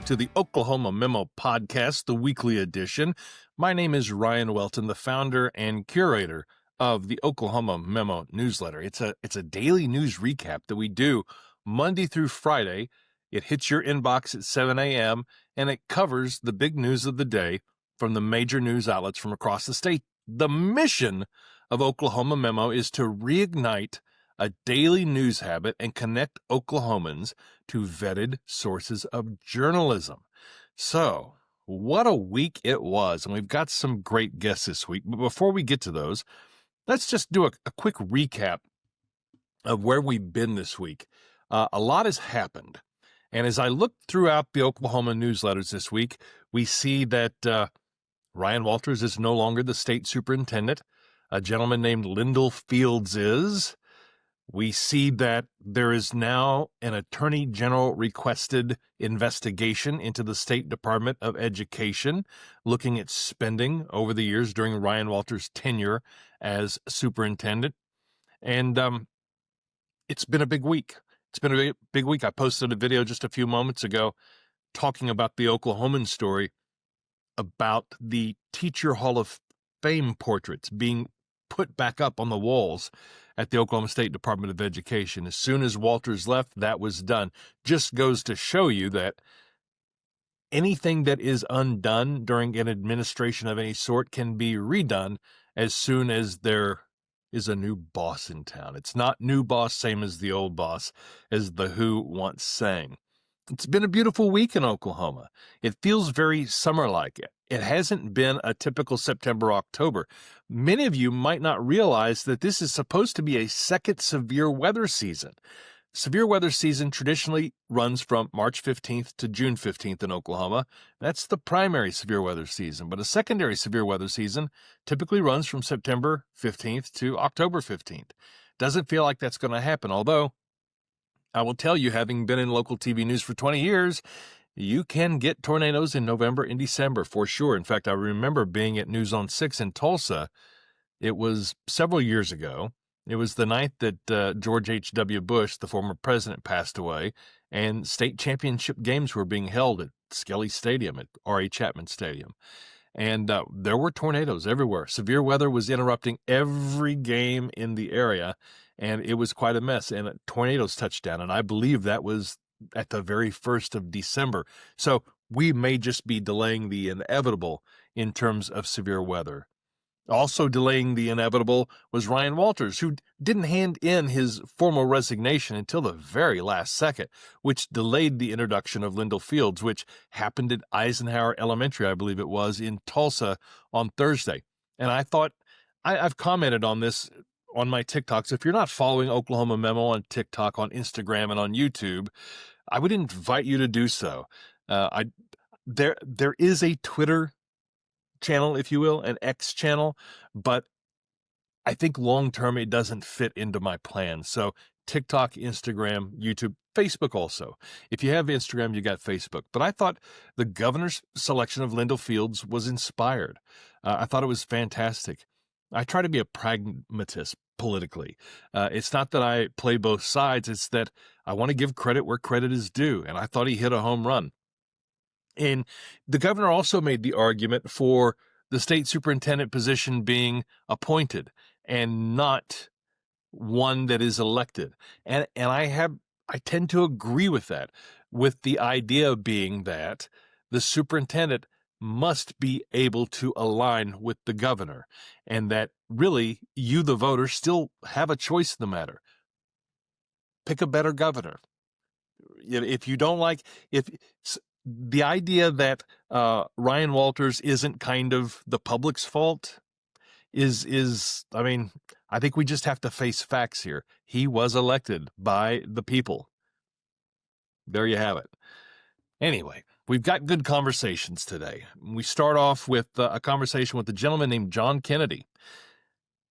to the Oklahoma Memo podcast, the weekly edition. My name is Ryan Welton, the founder and curator of the Oklahoma Memo newsletter. It's a daily news recap that we do Monday through Friday. It hits your inbox at 7 a.m., and it covers the big news of the day from the major news outlets from across the state. The mission of Oklahoma Memo is to reignite a daily news habit and connect Oklahomans to vetted sources of journalism. So, what a week it was, and we've got some great guests this week. But before we get to those, let's just do a quick recap of where we've been this week. A lot has happened, and as I look throughout the Oklahoma newsletters this week, we see that Ryan Walters is no longer the state superintendent. A gentleman named Lindel Fields is. We see that there is now an Attorney General requested investigation into the State Department of Education, looking at spending over the years during Ryan Walters' tenure as superintendent. And it's been a big week. It's been a big week. I posted a video just a few moments ago talking about the Oklahoman story about the Teacher Hall of Fame portraits being put back up on the walls at the Oklahoma State Department of Education. As soon as Walters left, that was done. Just goes to show you that anything that is undone during an administration of any sort can be redone as soon as there is a new boss in town. It's not new boss, same as the old boss, as The Who once sang. It's been a beautiful week in Oklahoma. It feels very summer-like. It hasn't been a typical September-October. Many of you might not realize that this is supposed to be a second severe weather season. Severe weather season traditionally runs from March 15th to June 15th in Oklahoma. That's the primary severe weather season. But a secondary severe weather season typically runs from September 15th to October 15th. Doesn't feel like that's going to happen, although I will tell you, having been in local TV news for 20 years, you can get tornadoes in November and December for sure. In fact, I remember being at News on 6 in Tulsa. It was several years ago. It was the night that George H.W. Bush, the former president, passed away, and state championship games were being held at Skelly Stadium, at R.A. Chapman Stadium. And there were tornadoes everywhere. Severe weather was interrupting every game in the area, and it was quite a mess. And tornadoes touched down, and I believe that was at the very 1st of December. So we may just be delaying the inevitable in terms of severe weather. Also delaying the inevitable was Ryan Walters, who didn't hand in his formal resignation until the very last second, which delayed the introduction of Lindel Fields, which happened at Eisenhower Elementary, I believe it was, in Tulsa on Thursday. And I thought, I've commented on this on my TikToks. If you're not following Oklahoma Memo on TikTok, on Instagram, and on YouTube, I would invite you to do so. There is a Twitter channel, if you will, an X channel, but I think long-term it doesn't fit into my plan. So TikTok, Instagram, YouTube, Facebook also. If you have Instagram, you got Facebook. But I thought the governor's selection of Lindel Fields was inspired. I thought it was fantastic. I try to be a pragmatist politically. It's not that I play both sides. It's that I want to give credit where credit is due. And I thought he hit a home run. And the governor also made the argument for the state superintendent position being appointed and not one that is elected. And I tend to agree with that, with the idea being that the superintendent must be able to align with the governor, and that really you, the voter, still have a choice in the matter. Pick a better governor. If you don't like, if the idea that Ryan Walters isn't kind of the public's fault is, I mean, I think we just have to face facts here. He was elected by the people. There you have it. Anyway, we've got good conversations today. We start off with a conversation with a gentleman named John Kennedy.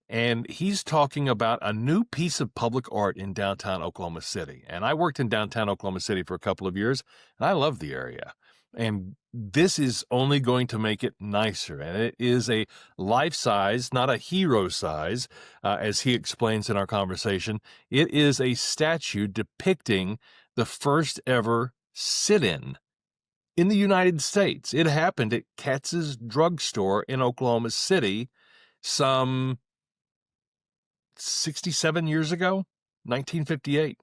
And he's talking about a new piece of public art in downtown Oklahoma City. And I worked in downtown Oklahoma City for a couple of years, and I love the area. And this is only going to make it nicer. And it is a life-size, not a hero size, as he explains in our conversation. It is a statue depicting the first ever sit-in in the United States. It happened at Katz's drugstore in Oklahoma City some 67 years ago, 1958.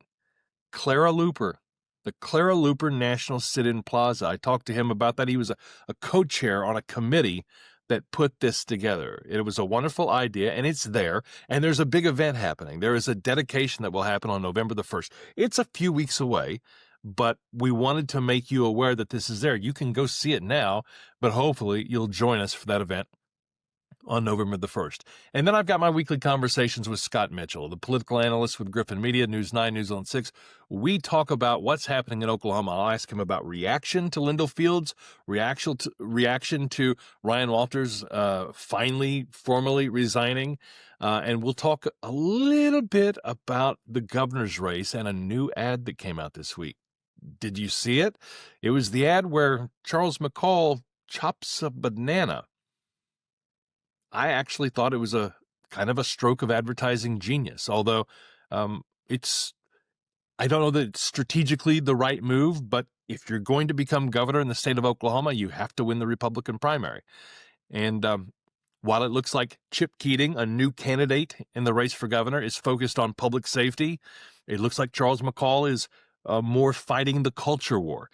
Clara Luper, the Clara Luper National Sit-In Plaza. I talked to him about that. He was a co-chair on a committee that put this together. It was a wonderful idea, and it's there, and there's a big event happening. There is a dedication that will happen on November the 1st. It's a few weeks away, but we wanted to make you aware that this is there. You can go see it now, but hopefully you'll join us for that event on November the 1st. And then I've got my weekly conversations with Scott Mitchell, the political analyst with Griffin Media, News 9, News on 6. We talk about what's happening in Oklahoma. I'll ask him about reaction to Lindel Fields, reaction to Ryan Walters finally, formally resigning. And we'll talk a little bit about the governor's race and a new ad that came out this week. Did you see it? It was the ad where Charles McCall chops a banana. I actually thought it was a kind of a stroke of advertising genius, although I don't know that it's strategically the right move, but if you're going to become governor in the state of Oklahoma, you have to win the Republican primary. And while it looks like Chip Keating, a new candidate in the race for governor, is focused on public safety, it looks like Charles McCall is more fighting the culture war.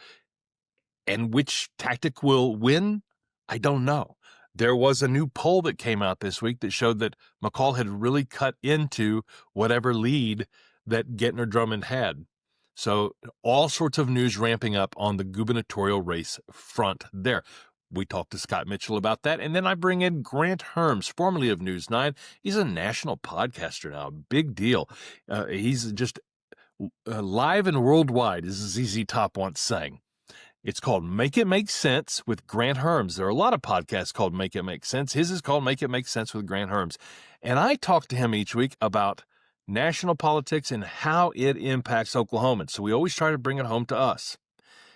And which tactic will win? I don't know. There was a new poll that came out this week that showed that McCall had really cut into whatever lead that Gettner Drummond had. So all sorts of news ramping up on the gubernatorial race front there. We talked to Scott Mitchell about that. And then I bring in Grant Hermes, formerly of News 9. He's a national podcaster now, big deal. He's just live and worldwide, as ZZ Top once sang. It's called Make It Make Sense with Grant Hermes. There are a lot of podcasts called Make It Make Sense. His is called Make It Make Sense with Grant Hermes. And I talk to him each week about national politics and how it impacts Oklahomans. So we always try to bring it home to us.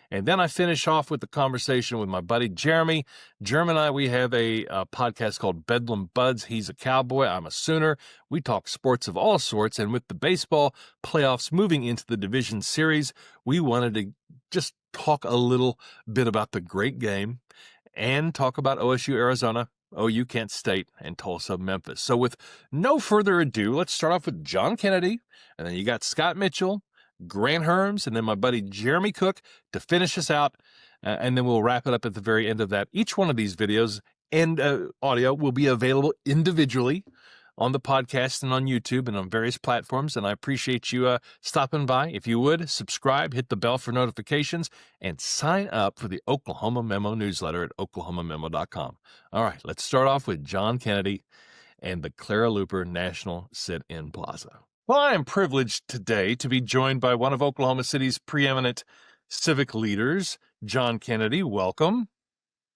And then I finish off with the conversation with my buddy Jeremy. Jeremy and I, we have a podcast called Bedlam Buds. He's a Cowboy. I'm a Sooner. We talk sports of all sorts. And with the baseball playoffs moving into the division series, we wanted to just talk a little bit about the great game and talk about OSU, Arizona, OU, Kent State, and Tulsa, Memphis. So with no further ado, let's start off with John Kennedy. And then you got Scott Mitchell, Grant Hermes, and then my buddy Jeremy Cook to finish us out, and then we'll wrap it up at the very end of that. Each one of these videos and audio will be available individually on the podcast and on YouTube and on various platforms, and I appreciate you stopping by. If you would, subscribe, hit the bell for notifications, and sign up for the Oklahoma Memo newsletter at oklahomamemo.com. All right, let's start off with John Kennedy and the Clara Luper National Sit-In Plaza. Well, I am privileged today to be joined by one of Oklahoma City's preeminent civic leaders, John Kennedy. Welcome.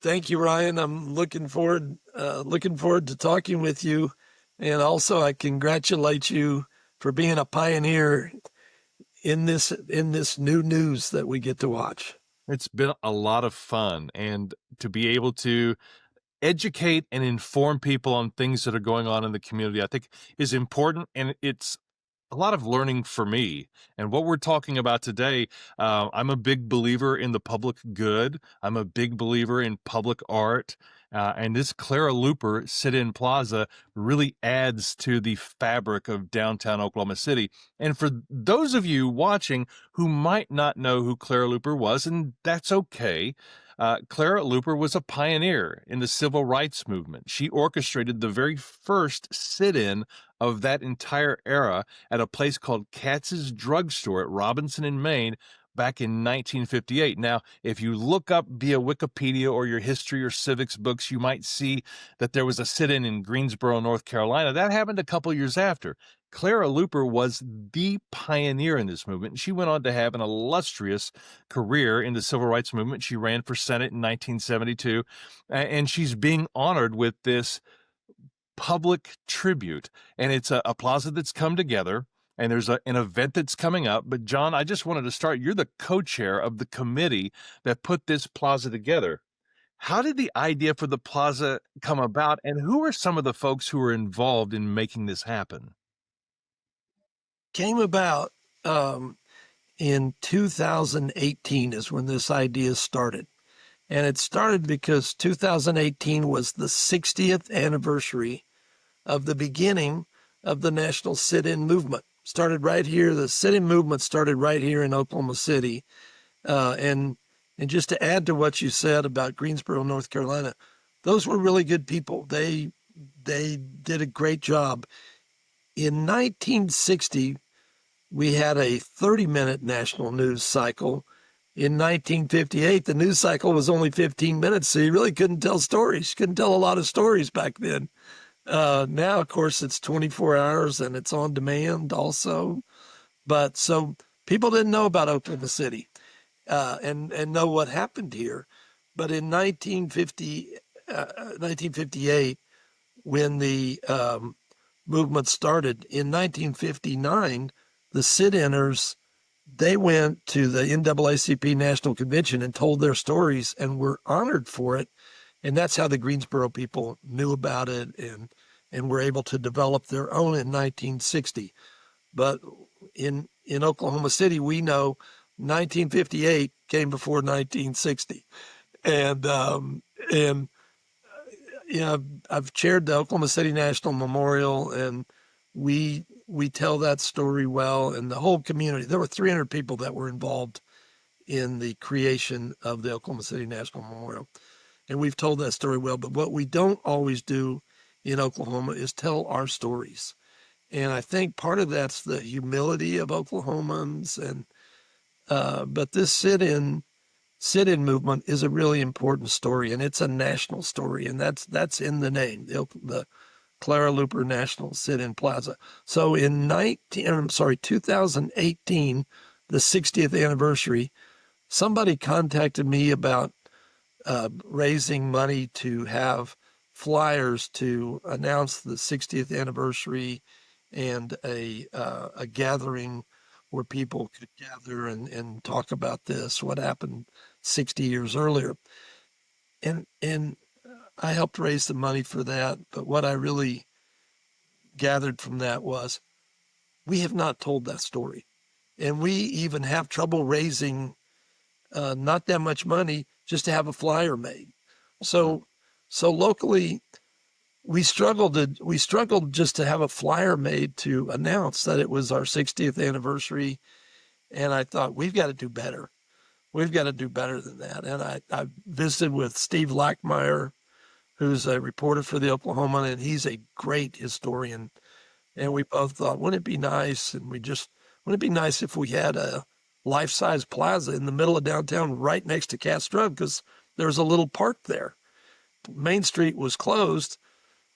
Thank you, Ryan. I'm looking forward to talking with you, and also I congratulate you for being a pioneer in this new news that we get to watch. It's been a lot of fun, and to be able to educate and inform people on things that are going on in the community, I think is important, and it's a lot of learning for me. And what we're talking about today, I'm a big believer in the public good. I'm a big believer in public art. And this Clara Luper Sit-In Plaza really adds to the fabric of downtown Oklahoma City. And for those of you watching who might not know who Clara Luper was, and that's okay, Clara Luper was a pioneer in the civil rights movement. She orchestrated the very first sit-in of that entire era at a place called Katz's Drugstore at Robinson in Maine back in 1958. Now, if you look up via Wikipedia or your history or civics books, you might see that there was a sit-in in Greensboro, North Carolina. That happened a couple years after. Clara Luper was the pioneer in this movement. She went on to have an illustrious career in the civil rights movement. She ran for Senate in 1972, and she's being honored with this public tribute. And it's a plaza that's come together, and there's an event that's coming up. But John, I just wanted to start. You're the co-chair of the committee that put this plaza together. How did the idea for the plaza come about, and who are some of the folks who were involved in making this happen? Came about in 2018 is when this idea started. And it started because 2018 was the 60th anniversary of the beginning of the national sit-in movement. Started right here. The sit-in movement started right here in Oklahoma City. And just to add to what you said about Greensboro, North Carolina, those were really good people. They did a great job. In 1960, we had a 30-minute national news cycle. In 1958, the news cycle was only 15 minutes, so you really couldn't tell stories. You couldn't tell a lot of stories back then. Now, of course, it's 24 hours and it's on demand also. But so people didn't know about Oklahoma City and know what happened here. But in 1958, when the movement started, in 1959, the sit-inners, they went to the NAACP National Convention and told their stories and were honored for it. And that's how the Greensboro people knew about it and were able to develop their own in 1960. But in Oklahoma City, we know 1958 came before 1960. And I've chaired the Oklahoma City National Memorial, and we tell that story well. And the whole community, there were 300 people that were involved in the creation of the Oklahoma City National Memorial. And we've told that story well. But what we don't always do in Oklahoma is tell our stories. And I think part of that's the humility of Oklahomans. And but this sit-in movement is a really important story, and it's a national story, and that's in the name, the Clara Luper National Sit-in Plaza. So in 2018, the 60th anniversary, somebody contacted me about raising money to have flyers to announce the 60th anniversary and a gathering where people could gather and talk about this, what happened 60 years earlier. And I helped raise the money for that. But what I really gathered from that was we have not told that story. And we even have trouble raising not that much money just to have a flyer made. So locally, we struggled just to have a flyer made to announce that it was our 60th anniversary. And I thought, we've got to do better. We've got to do better than that. And I visited with Steve Lackmeyer, who's a reporter for the Oklahoma, and he's a great historian. And we both thought, wouldn't it be nice? And wouldn't it be nice if we had a life-size plaza in the middle of downtown right next to Castro, because there's a little park there. Main Street was closed,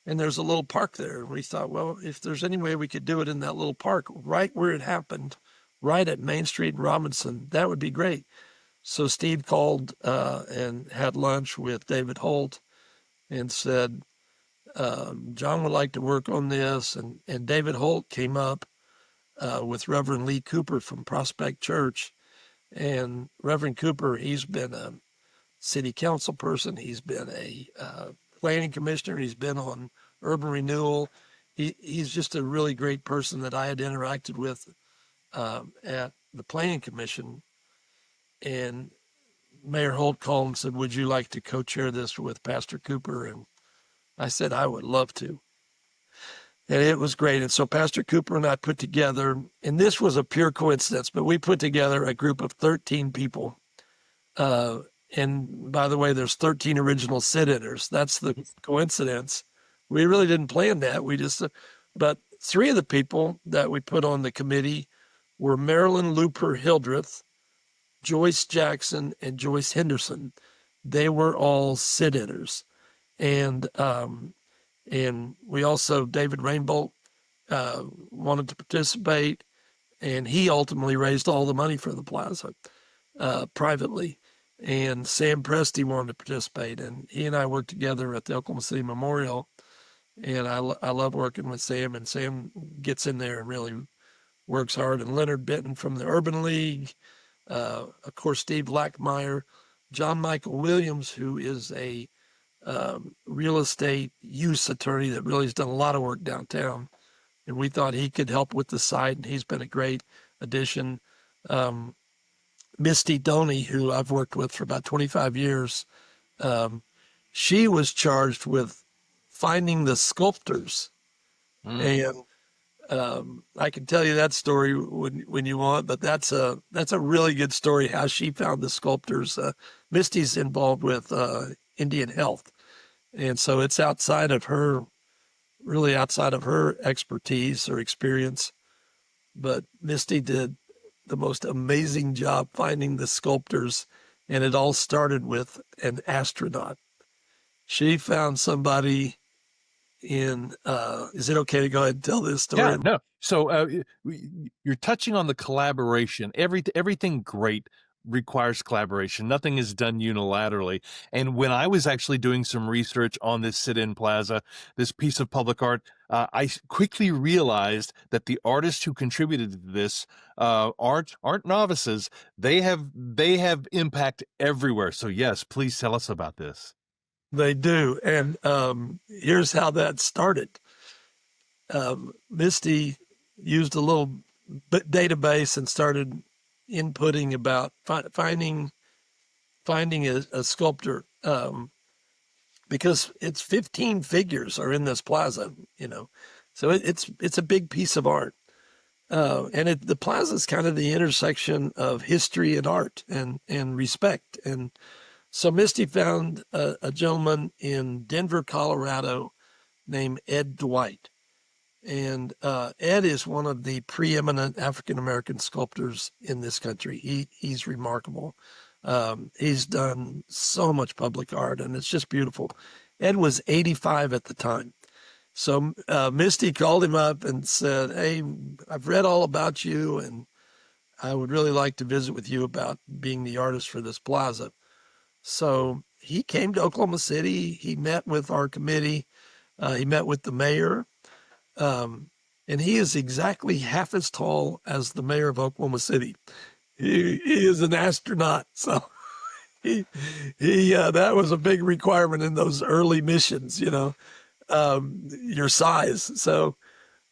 and there's a little park there. And we thought, well, if there's any way we could do it in that little park right where it happened, right at Main Street and Robinson, that would be great. So Steve called and had lunch with David Holt and said, John would like to work on this. And David Holt came up with Reverend Lee Cooper from Prospect Church. And Reverend Cooper, he's been a city council person. He's been a planning commissioner. He's been on urban renewal. He's just a really great person that I had interacted with at the planning commission. And Mayor Holt called and said, would you like to co-chair this with Pastor Cooper? And I said, I would love to. And it was great. And so Pastor Cooper and I put together, and this was a pure coincidence, but we put together a group of 13 people. And by the way, there's 13 original sit-inners. That's the coincidence. We really didn't plan that. But three of the people that we put on the committee were Marilyn Luper Hildreth, Joyce Jackson, and Joyce Henderson. They were all sit-inners. And we also, David Rainbolt wanted to participate, and he ultimately raised all the money for the plaza privately. And Sam Presti wanted to participate, and he and I worked together at the Oklahoma City Memorial. And I love working with Sam, and Sam gets in there and really works hard. And Leonard Benton from the Urban League, of course, Steve Lackmeyer, John Michael Williams, who is a real estate use attorney that really has done a lot of work downtown. And we thought he could help with the site, and he's been a great addition. Misty Doney, who I've worked with for about 25 years, she was charged with finding the sculptors. And I can tell you that story when you want, but that's a really good story how she found the sculptors. Misty's involved with Indian Health, and so it's really outside of her expertise or experience. But Misty did the most amazing job finding the sculptors, and it all started with an astronaut. She found somebody in is it okay to go ahead and tell this story? Yeah, no. So you're touching on the collaboration. Everything great requires collaboration. Nothing is done unilaterally. And when I was actually doing some research on this sit-in plaza, this piece of public art, I quickly realized that the artists who contributed to this aren't novices. They have impact everywhere. So yes, please tell us about this. They do. And here's how that started. Misty used a little database and started inputting about finding a sculptor, because it's 15 figures are in this plaza, so it's a big piece of art. And the plaza is kind of the intersection of history and art and respect. And so Misty found a gentleman in Denver, Colorado named Ed Dwight. And Ed is one of the preeminent African-American sculptors in this country. He's remarkable. He's done so much public art, and it's just beautiful. Ed was 85 at the time. So Misty called him up and said, "Hey, I've read all about you, and I would really like to visit with you about being the artist for this plaza." So he came to Oklahoma City. He met with our committee. He met with the mayor. And he is exactly half as tall as the mayor of Oklahoma City. He is an astronaut. So he that was a big requirement in those early missions, your size. So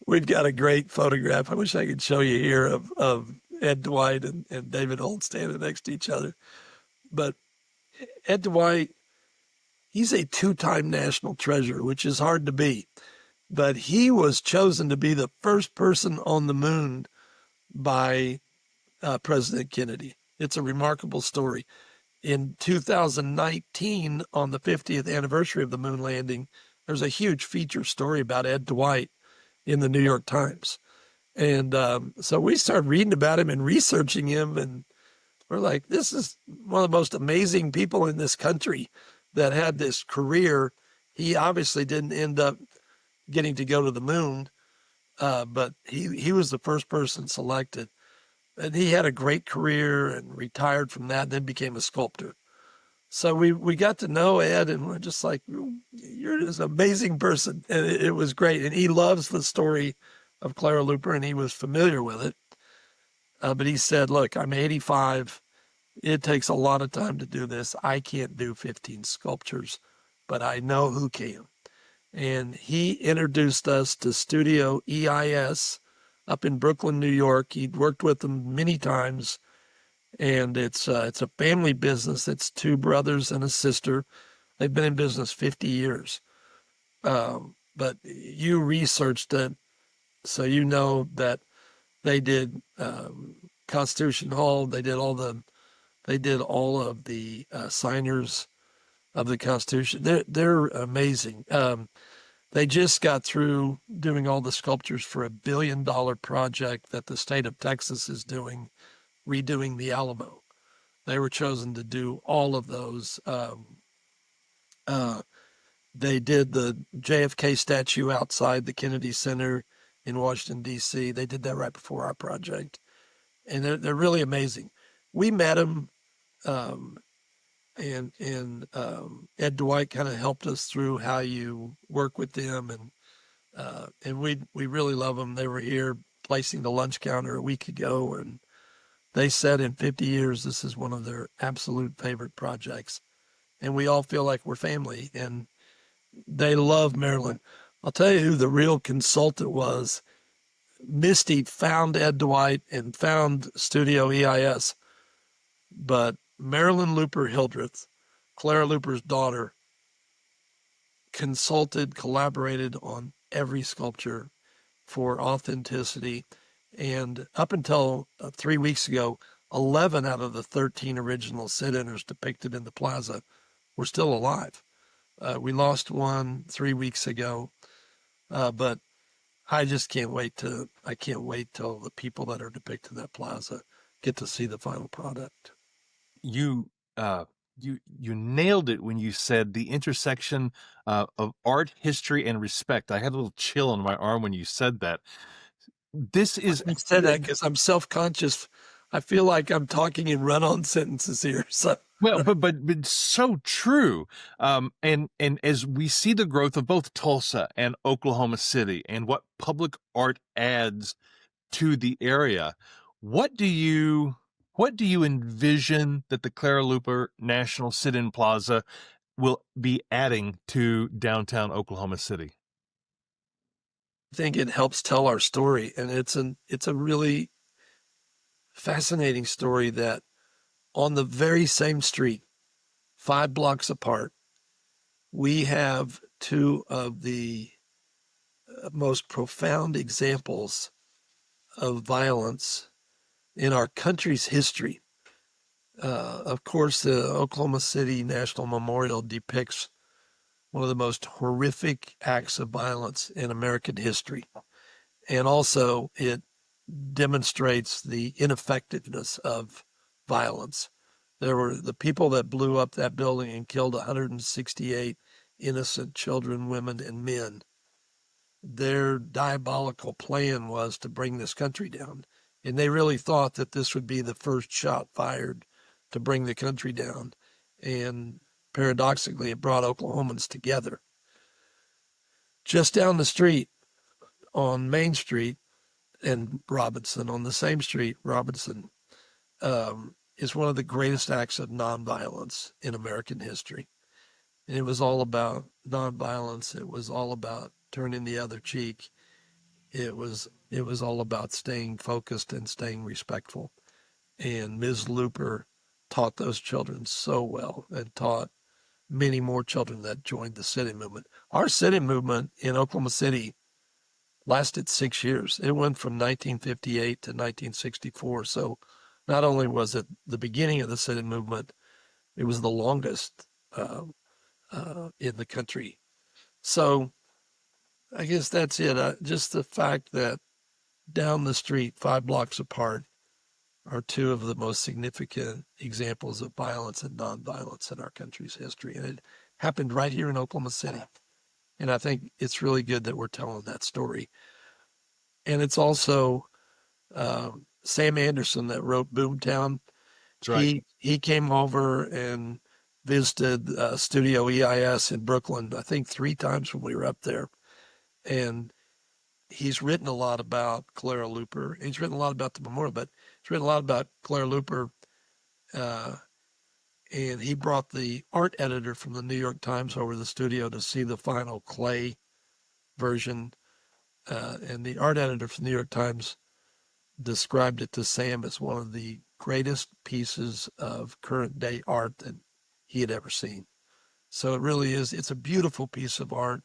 we've got a great photograph. I wish I could show you here of Ed Dwight and David Holt standing next to each other. But Ed Dwight, he's a two-time national treasure, which is hard to be. But he was chosen to be the first person on the moon by President Kennedy. It's a remarkable story. In 2019, on the 50th anniversary of the moon landing, there's a huge feature story about Ed Dwight in the New York Times. And so we started reading about him and researching him, and we're like, this is one of the most amazing people in this country that had this career. He obviously didn't end up getting to go to the moon, but he was the first person selected. And he had a great career and retired from that and then became a sculptor. So we got to know Ed, and we're just like, you're just an amazing person. And it was great. And he loves the story of Clara Luper, and he was familiar with it. But he said, look, I'm 85. It takes a lot of time to do this. I can't do 15 sculptures, but I know who can. And he introduced us to Studio EIS up in Brooklyn, New York. He'd worked with them many times, and it's a family business. It's two brothers and a sister. They've been in business 50 years. But you researched it, so you know that they did Constitution Hall. They did all of the signers of the Constitution. They're amazing. They just got through doing all the sculptures for $1 billion project that the state of Texas is doing, redoing the Alamo. They were chosen to do all of those. They did the JFK statue outside the Kennedy Center in Washington, D.C. They did that right before our project. And they're really amazing. We met them, and Ed Dwight kind of helped us through how you work with them, and we really love them. They were here placing the lunch counter a week ago, and they said in 50 years this is one of their absolute favorite projects, and we all feel like we're family, and they love Maryland. I'll tell you who the real consultant was. Misty found Ed Dwight and found Studio EIS. but Marilyn Luper Hildreth, Clara Luper's daughter, collaborated on every sculpture for authenticity. And up until 3 weeks ago, 11 out of the 13 original sit-inners depicted in the plaza were still alive. We lost one 3 weeks ago, but I just can't wait till the people that are depicted in that plaza get to see the final product. You nailed it when you said the intersection of art, history, and respect. I had a little chill on my arm when you said that. This is I said that because I'm self-conscious. I feel like I'm talking in run-on sentences here. So well, but so true. And as we see the growth of both Tulsa and Oklahoma City and what public art adds to the area, what do you envision that the Clara Luper National Sit-In Plaza will be adding to downtown Oklahoma City? I think it helps tell our story, and it's a really fascinating story that on the very same street, 5 blocks apart, we have two of the most profound examples of violence in our country's history. Of course, the Oklahoma City National Memorial depicts one of the most horrific acts of violence in American history. And also, it demonstrates the ineffectiveness of violence. There were the people that blew up that building and killed 168 innocent children, women, and men. Their diabolical plan was to bring this country down. And they really thought that this would be the first shot fired to bring the country down. And paradoxically, it brought Oklahomans together. Just down the street on Main Street and Robinson, on the same street, Robinson, is one of the greatest acts of nonviolence in American history. And it was all about nonviolence. It was all about turning the other cheek. It was all about staying focused and staying respectful. And Ms. Luper taught those children so well, and taught many more children that joined the sit-in movement. Our sit-in movement in Oklahoma City lasted 6 years. It went from 1958 to 1964. So not only was it the beginning of the sit-in movement, it was the longest in the country. So I guess that's it. Just the fact that down the street, 5 blocks apart, are two of the most significant examples of violence and nonviolence in our country's history. And it happened right here in Oklahoma City. And I think it's really good that we're telling that story. And it's also Sam Anderson that wrote Boomtown. That's right. He came over and visited Studio EIS in Brooklyn, I think 3 times when we were up there. And he's written a lot about Clara Luper. He's written a lot about the memorial, but he's written a lot about Clara Luper. And he brought the art editor from the New York Times over to the studio to see the final clay version. And the art editor from the New York Times described it to Sam as one of the greatest pieces of current day art that he had ever seen. So it really is, it's a beautiful piece of art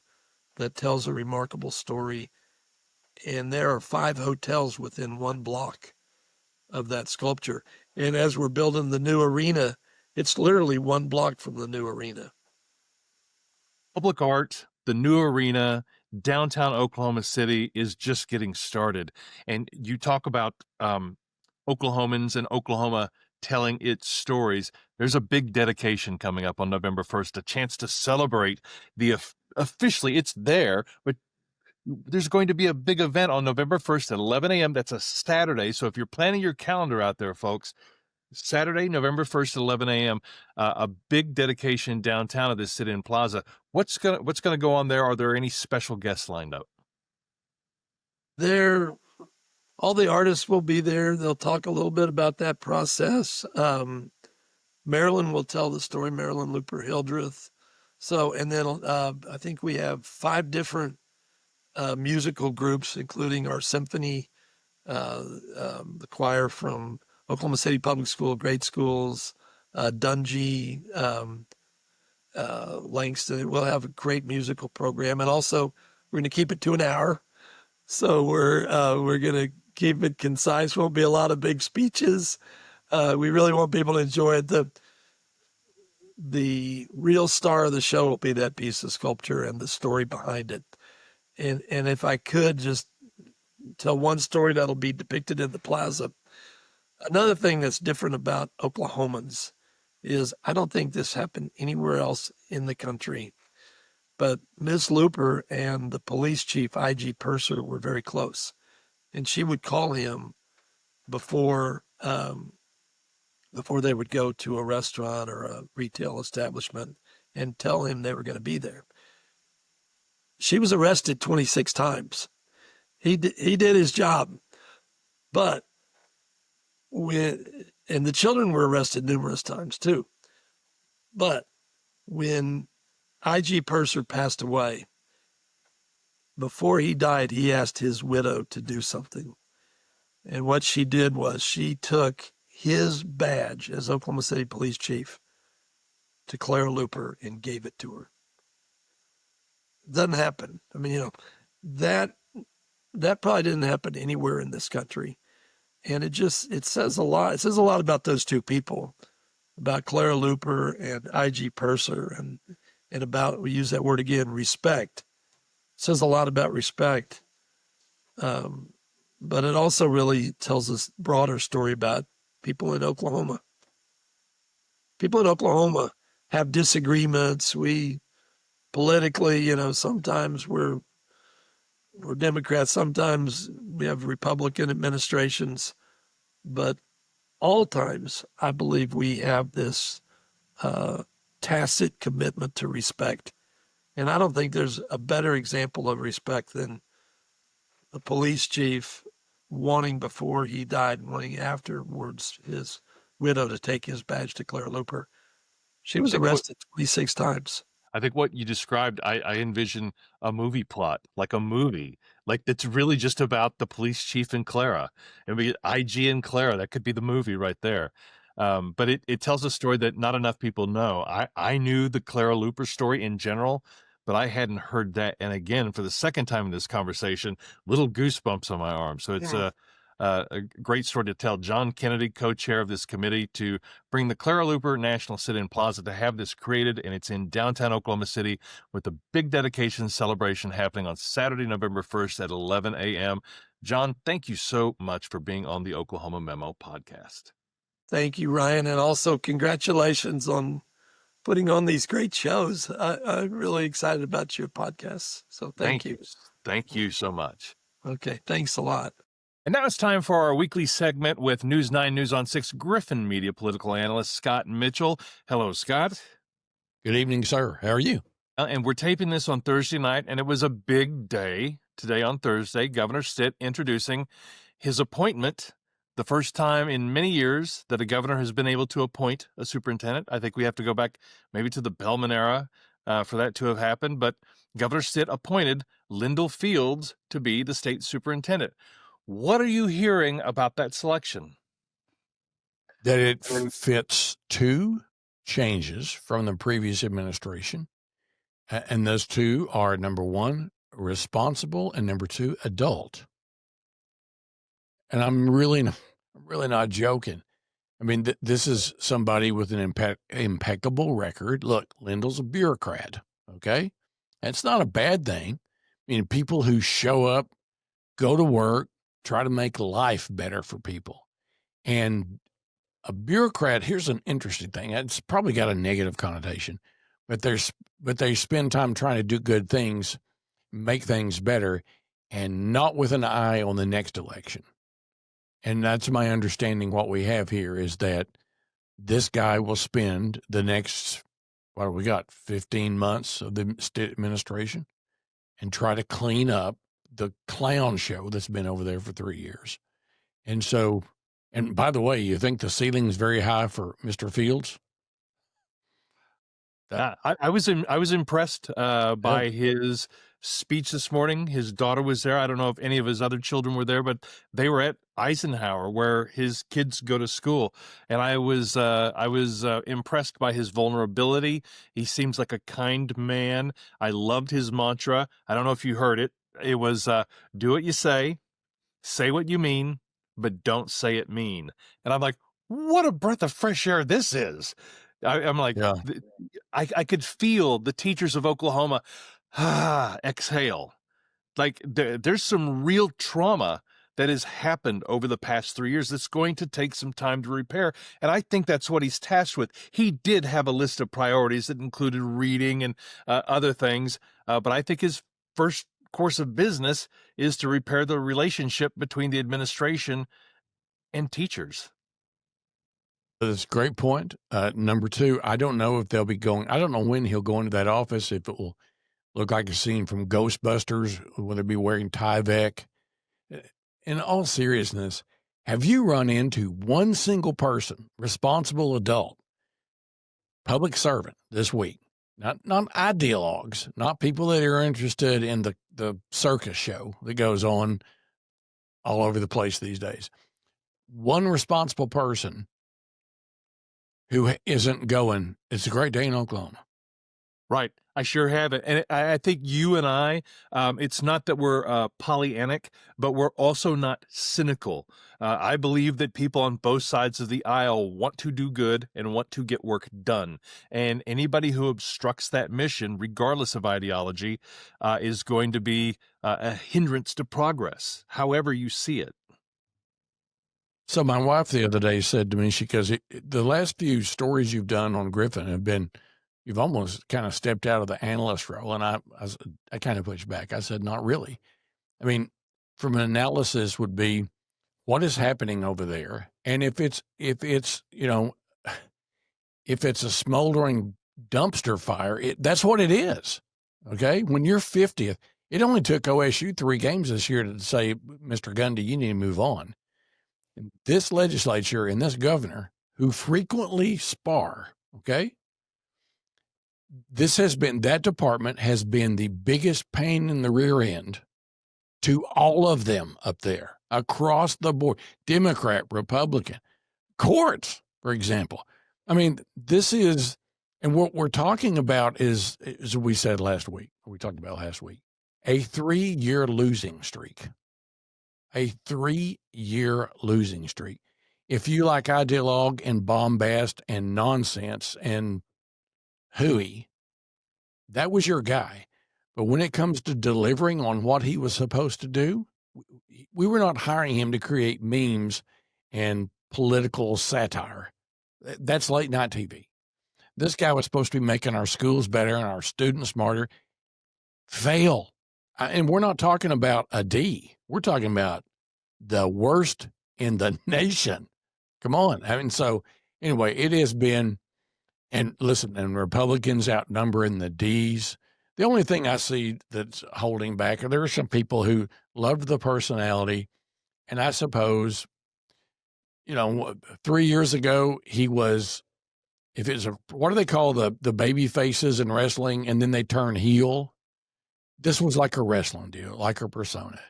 that tells a remarkable story. And there are 5 hotels within 1 block of that sculpture. And as we're building the new arena, it's literally 1 block from the new arena. Public art, the new arena, downtown Oklahoma City is just getting started. And you talk about Oklahomans and Oklahoma telling its stories. There's a big dedication coming up on November 1st, a chance to celebrate the officially, it's there, but there's going to be a big event on November 1st at 11 a.m. That's a Saturday. So if you're planning your calendar out there, folks, Saturday, November 1st at 11 a.m., a big dedication downtown of this sit-in plaza. What's gonna go on there? Are there any special guests lined up? All the artists will be there. They'll talk a little bit about that process. Marilyn will tell the story, Marilyn Luper Hildreth. So, and then I think we have 5 different musical groups, including our symphony, the choir from Oklahoma City Public School, grade schools, Dungy, Langston. We'll have a great musical program, and also we're going to keep it to an hour. So we're going to keep it concise. Won't be a lot of big speeches. We really want people to enjoy it. The real star of the show will be that piece of sculpture and the story behind it. And if I could just tell one story that'll be depicted in the Plaza. Another thing that's different about Oklahomans is I don't think this happened anywhere else in the country, but Ms. Luper and the police chief, IG Purser, were very close. And she would call him before they would go to a restaurant or a retail establishment and tell him they were going to be there. She was arrested 26 times. He did his job, and the children were arrested numerous times too. But when IG Purser passed away, before he died, he asked his widow to do something. And what she did was she took his badge as Oklahoma City Police Chief to Clara Luper and gave it to her. Doesn't happen. I mean, that probably didn't happen anywhere in this country. And it says a lot. It says a lot about those two people, about Clara Luper and IG Purser, and about, we use that word again, respect. It says a lot about respect. But it also really tells us a broader story about people in Oklahoma. People in Oklahoma have disagreements. We politically, sometimes we're Democrats, sometimes we have Republican administrations, but all times I believe we have this tacit commitment to respect. And I don't think there's a better example of respect than the police chief wanting before he died and wanting afterwards his widow to take his badge to Clara Luper. She was arrested 26 times. I think what you described, I envision a movie plot, like a movie, like that's really just about the police chief and Clara. And we IG and Clara, that could be the movie right there. But it tells a story that not enough people know. I knew the Clara Luper story in general, but I hadn't heard that. And again, for the second time in this conversation, little goosebumps on my arm. So it's a great story to tell. John Kennedy, co-chair of this committee to bring the Clara Luper National Sit-In Plaza to have this created, and it's in downtown Oklahoma City with a big dedication celebration happening on Saturday, November 1st at 11 a.m. John, thank you so much for being on the Oklahoma Memo podcast. Thank you, Ryan, and also congratulations on putting on these great shows. I'm really excited about your podcast, so thank you. Thank you so much. Okay, thanks a lot. And now it's time for our weekly segment with News 9 News on 6 Griffin Media political analyst Scott Mitchell. Hello, Scott. Good evening, sir. How are you? And we're taping this on Thursday night, and it was a big day today on Thursday. Governor Stitt introducing his appointment, the first time in many years that a governor has been able to appoint a superintendent. I think we have to go back maybe to the Bellman era for that to have happened. But Governor Stitt appointed Lindel Fields to be the state superintendent. What are you hearing about that selection? That it fits two changes from the previous administration. And those two are, number one, responsible, and number two, adult. And I'm really not joking. I mean, this is somebody with an impeccable record. Look, Lindel's a bureaucrat, okay? That's not a bad thing. I mean, people who show up, go to work, try to make life better for people. And a bureaucrat, here's an interesting thing. It's probably got a negative connotation, but they spend time trying to do good things, make things better, and not with an eye on the next election. And that's my understanding. What we have here is that this guy will spend the next, 15 months of the state administration and try to clean up the clown show that's been over there for 3 years. And so, and by the way, you think the ceiling's very high for Mr. Fields? I was impressed by his speech this morning. His daughter was there. I don't know if any of his other children were there, but they were at Eisenhower, where his kids go to school. And I was impressed by his vulnerability. He seems like a kind man. I loved his mantra. I don't know if you heard it. It was, do what you say what you mean, but don't say it mean. And I'm like, what a breath of fresh air this is. I'm like, Yeah. I could feel the teachers of Oklahoma exhale. Like there's some real trauma that has happened over the past 3 years that's going to take some time to repair. And I think that's what he's tasked with. He did have a list of priorities that included reading and other things, but I think his first course of business is to repair the relationship between the administration and teachers. That's a great point. Number two, I don't know if they'll be going. I don't know when he'll go into that office, if it will look like a scene from Ghostbusters, will they be wearing Tyvek? In all seriousness, have you run into one single person, responsible adult, public servant this week? Not ideologues, not people that are interested in the circus show that goes on all over the place these days. One responsible person who isn't going, it's a great day in Oklahoma. Right. I sure have it. And I think you and I, it's not that we're Pollyannic, but we're also not cynical. I believe that people on both sides of the aisle want to do good and want to get work done. And anybody who obstructs that mission, regardless of ideology, is going to be a hindrance to progress, however you see it. So my wife the other day said to me, she goes, the last few stories you've done on Griffin have been, you've almost kind of stepped out of the analyst role. And I kind of pushed back. I said, not really. I mean, from an analysis would be what is happening over there. And if it's, you know, if it's a smoldering dumpster fire, that's what it is. Okay. When you're 50th, it only took OSU 3 games this year to say, Mr. Gundy, you need to move on. And this legislature and this governor who frequently spar, okay, that department has been the biggest pain in the rear end to all of them up there across the board, Democrat, Republican, courts, for example. I mean, this is, and what we're talking about is, as we said last week, a 3-year losing streak. A 3-year losing streak. If you like ideologue and bombast and nonsense and hooey, that was your guy. But when it comes to delivering on what he was supposed to do, we were not hiring him to create memes and political satire. That's late night TV. This guy was supposed to be making our schools better and our students smarter. Fail. And we're not talking about a D. We're talking about the worst in the nation. Come on. I mean, so anyway, it has been, and listen, and Republicans outnumbering the Ds. The only thing I see that's holding back, there are some people who loved the personality. And I suppose, you know, 3 years ago, he was, if it's what do they call the baby faces in wrestling? And then they turn heel. This was like a wrestling deal, like a persona.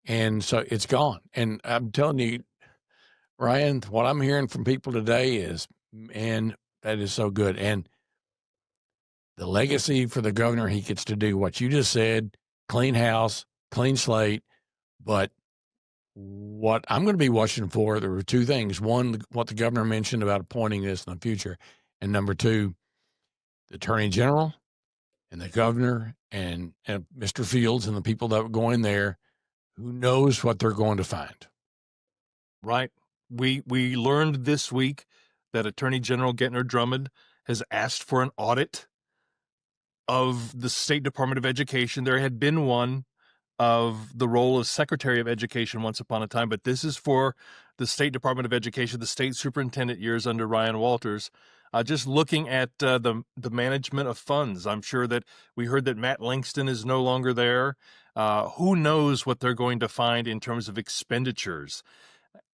And so it's gone. And I'm telling you, Ryan, what I'm hearing from people today is, man, that is so good. And the legacy for the governor, he gets to do what you just said, clean house, clean slate. But what I'm going to be watching for, there were 2 things. One, what the governor mentioned about appointing this in the future. And number 2, the attorney general and the governor and Mr. Fields and the people that were going there, who knows what they're going to find. Right. We learned this week that Attorney General Gentner Drummond has asked for an audit of the State Department of Education. There had been one of the role of Secretary of Education once upon a time, but this is for the State Department of Education, the state superintendent years under Ryan Walters. Just looking at the management of funds, I'm sure that we heard that Matt Langston is no longer there. Who knows what they're going to find in terms of expenditures?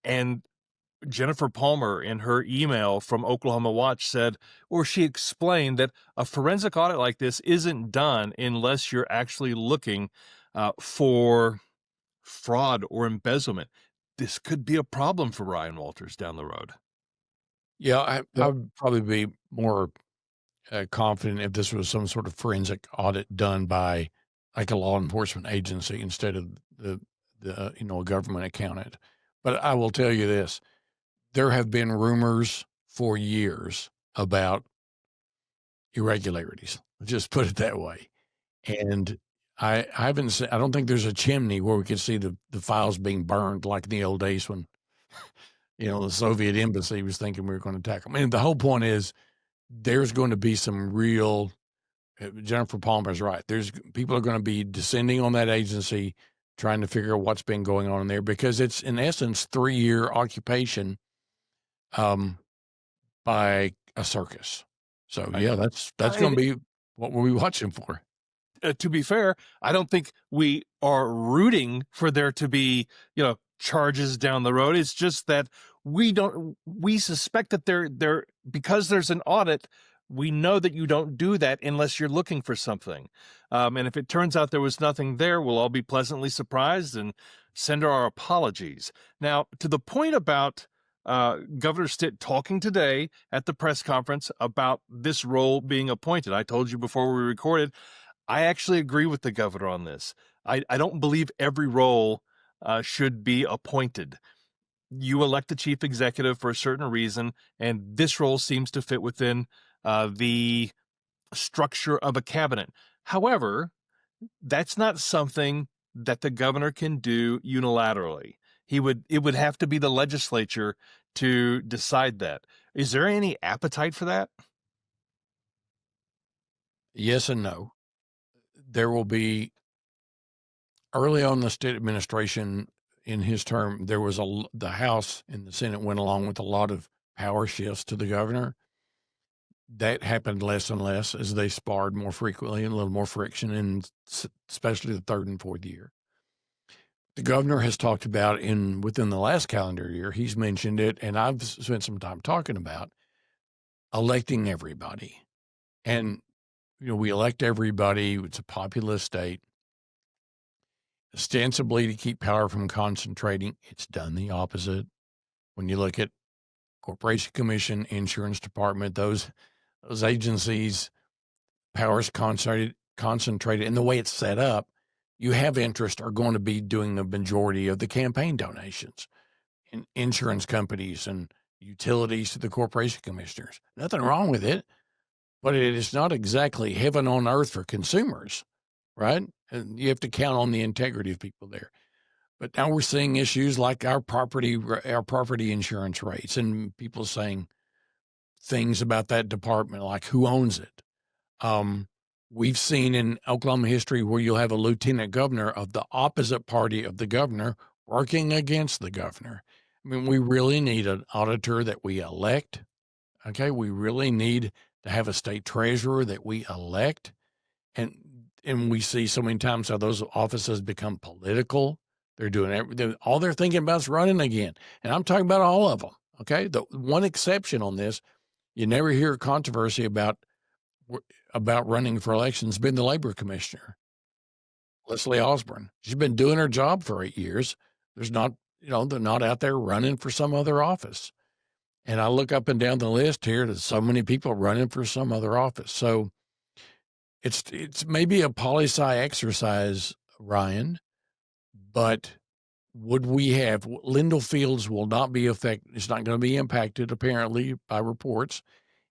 And Jennifer Palmer, in her email from Oklahoma Watch, said, or she explained, that a forensic audit like this isn't done unless you're actually looking for fraud or embezzlement. This could be a problem for Ryan Walters down the road. Yeah, I would probably be more confident if this was some sort of forensic audit done by like a law enforcement agency instead of the a government accountant. But I will tell you this: there have been rumors for years about irregularities. Let's just put it that way. And I haven't seen, I don't think there's a chimney where we could see the files being burned like in the old days when, the Soviet embassy was thinking we were going to attack them. And the whole point is there's going to be some real, Jennifer Palmer's right. People are going to be descending on that agency, trying to figure out what's been going on in there, because it's in essence 3-year occupation by a circus. So yeah, that's going to be what we'll be watching for. To be fair, I don't think we are rooting for there to be, charges down the road. It's just that we suspect that they're because there's an audit, we know that you don't do that unless you're looking for something. And if it turns out there was nothing there, we'll all be pleasantly surprised and send our apologies. Now, to the point about Governor Stitt talking today at the press conference about this role being appointed, I told you before we recorded, I actually agree with the governor on this. I don't believe every role should be appointed. You elect the chief executive for a certain reason, and this role seems to fit within the structure of a cabinet. However, that's not something that the governor can do unilaterally. It would have to be the legislature to decide that. Is there any appetite for that? Yes and no. There will be, early on in the Stitt administration, in his term, there was the House and the Senate went along with a lot of power shifts to the governor. That happened less and less as they sparred more frequently and a little more friction, and especially the third and fourth year. The governor has talked about within the last calendar year, he's mentioned it, and I've spent some time talking about electing everybody. And, we elect everybody. It's a populist state. Ostensibly to keep power from concentrating. It's done the opposite. When you look at Corporation Commission, Insurance Department, those agencies, powers concentrated, and the way it's set up, you have interest are going to be doing the majority of the campaign donations, in insurance companies and utilities to the corporation commissioners. Nothing wrong with it, but it is not exactly heaven on earth for consumers, right? And you have to count on the integrity of people there. But now we're seeing issues like our property insurance rates, and people saying things about that department, like who owns it. We've seen in Oklahoma history where you'll have a lieutenant governor of the opposite party of the governor working against the governor. I mean, we really need an auditor that we elect. Okay. We really need to have a state treasurer that we elect. And we see so many times how those offices become political. They're doing everything. All they're thinking about is running again. And I'm talking about all of them. Okay. The one exception on this, you never hear a controversy about running for elections, been the labor commissioner, Leslie Osborne. She's been doing her job for 8 years. There's not, they're not out there running for some other office. And I look up and down the list here, there's so many people running for some other office. So it's maybe a poli-sci exercise, Ryan, but would we have, Lindel Fields will not be affected. It's not going to be impacted, apparently, by reports.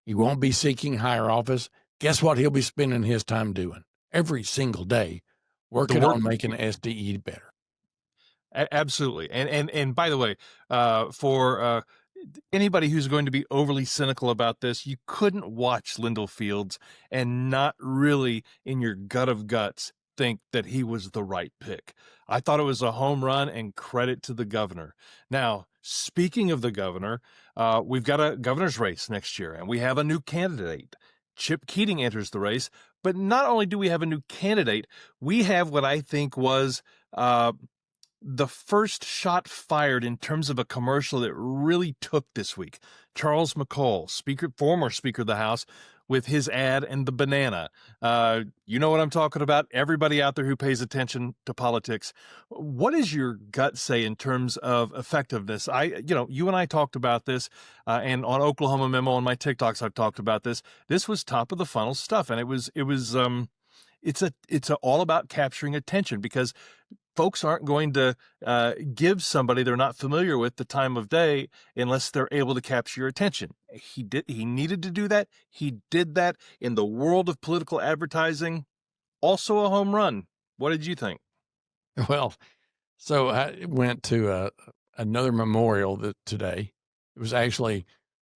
He won't be seeking higher office. Guess what he'll be spending his time doing every single day, working on making SDE better. Absolutely. And by the way, for anybody who's going to be overly cynical about this, you couldn't watch Lindel Fields and not really in your gut of guts think that he was the right pick. I thought it was a home run, and credit to the governor. Now, speaking of the governor, we've got a governor's race next year, and we have a new candidate. Chip Keating enters the race, but not only do we have a new candidate, we have what I think was the first shot fired in terms of a commercial that really took this week. Charles McCall, former Speaker of the House, with his ad and the banana. You know what I'm talking about. Everybody out there who pays attention to politics. What does your gut say in terms of effectiveness? You and I talked about this, and on Oklahoma Memo on my TikToks, I've talked about this. This was top of the funnel stuff, and it's all about capturing attention, because folks aren't going to give somebody they're not familiar with the time of day unless they're able to capture your attention. He needed to do that. He did that in the world of political advertising. Also a home run. What did you think? Well, so I went to another memorial today. It was actually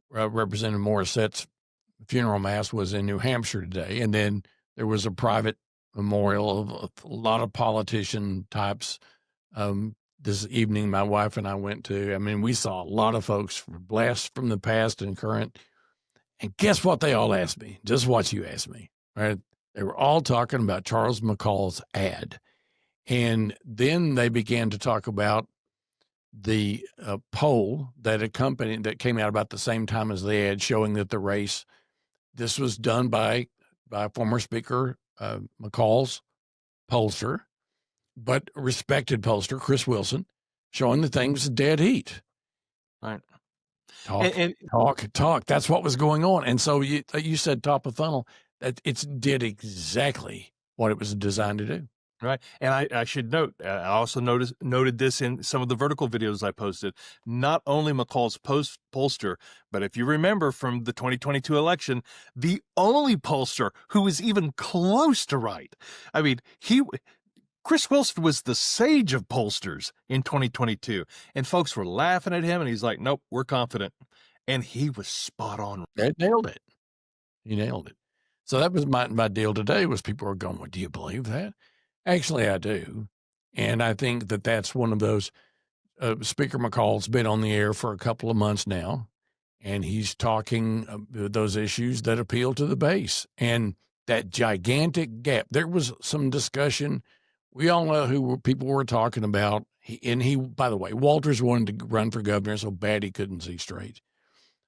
Representative Morissette's funeral mass was in New Hampshire today. And then there was a private memorial of a lot of politician types. This evening, my wife and I went to. I mean, we saw a lot of folks, blast from the past and current. And guess what they all asked me? Just what you asked me, right? They were all talking about Charles McCall's ad. And then they began to talk about the poll that came out about the same time as the ad, showing that the race, this was done by former Speaker McCall's pollster, but respected pollster, Chris Wilson, showing the thing's dead heat. Right. Talk. That's what was going on. And so you said top of funnel, that it did exactly what it was designed to do. Right. And I should note, I also noted this in some of the vertical videos I posted, not only McCall's pollster, but if you remember from the 2022 election, the only pollster who was even close to right. I mean, Chris Wilson was the sage of pollsters in 2022, and folks were laughing at him, and he's like, nope, we're confident. And he was spot on. He nailed it. So that was my deal today, was people were going, well, do you believe that? Actually, I do. And I think that that's one of those, Speaker McCall's been on the air for a couple of months now, and he's talking those issues that appeal to the base. And that gigantic gap, there was some discussion. We all know who people were talking about. He, by the way, Walters wanted to run for governor so bad he couldn't see straight.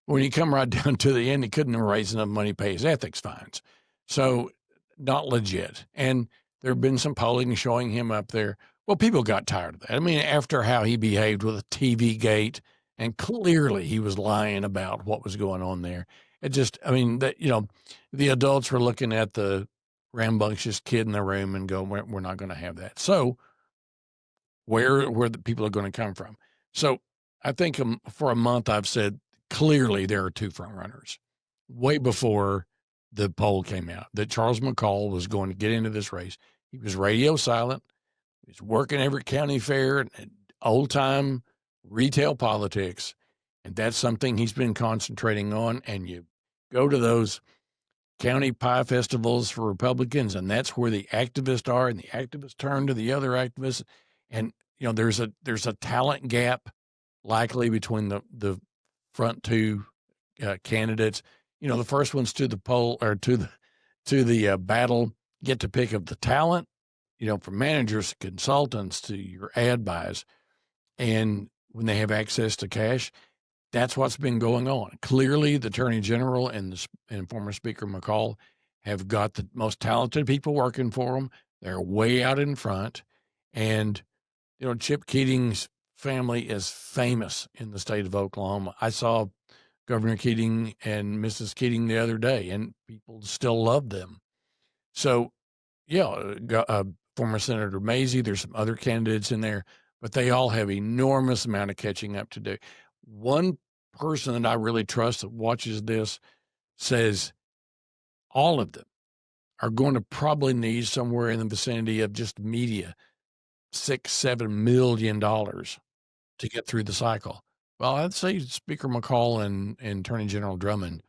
When you come right down to the end, he couldn't raise enough money to pay his ethics fines. So not legit. And there have been some polling showing him up there. Well, people got tired of that. I mean, after how he behaved with a TV gate, and clearly he was lying about what was going on there. It just, I mean, the adults were looking at the rambunctious kid in the room and go, we're not going to have that. So where the people are going to come from? So I think for a month I've said clearly there are two front runners, way before the poll came out, that Charles McCall was going to get into this race. He was radio silent. He was working every county fair and old time retail politics. And that's something he's been concentrating on. And you go to those county pie festivals for Republicans, and that's where the activists are, and the activists turn to the other activists. And, there's a talent gap likely between the front two candidates. The first ones to the poll or to the battle get to pick up the talent, from managers, consultants to your ad buys. And when they have access to cash, that's what's been going on. Clearly, the Attorney General and former Speaker McCall have got the most talented people working for them. They're way out in front. And, Chip Keating's family is famous in the state of Oklahoma. I saw Governor Keating and Mrs. Keating the other day, and people still love them. So, former Senator Mazie, there's some other candidates in there, but they all have enormous amount of catching up to do. One person that I really trust that watches this says all of them are going to probably need somewhere in the vicinity of just media, $6-7 million to get through the cycle. Well, I'd say Speaker McCall and Attorney General Drummond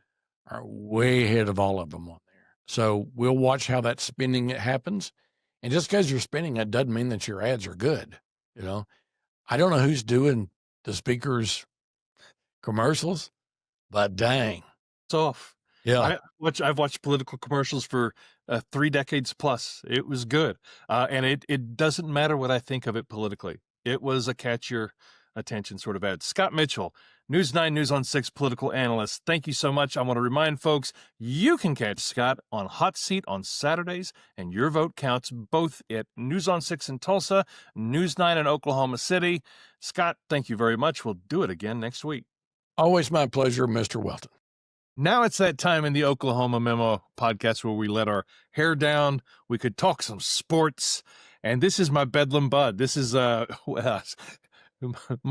are way ahead of all of them on there. So we'll watch how that spending happens. And just because you're spending it doesn't mean that your ads are good. I don't know who's doing the speaker's commercials, but dang. It's off. Yeah. I've watched political commercials for 3 decades plus. It was good. And it doesn't matter what I think of it politically. It was a catch your attention sort of ad. Scott Mitchell, News 9 News on 6 political analyst. Thank you so much. I want to remind folks, you can catch Scott on Hot Seat on Saturdays, and your vote counts both at News on 6 in Tulsa, News 9 in Oklahoma City. Scott, thank you very much. We'll do it again next week. Always my pleasure, Mr. Welton. Now it's that time in the Oklahoma Memo podcast where we let our hair down. We could talk some sports. And this is my Bedlam bud. This is my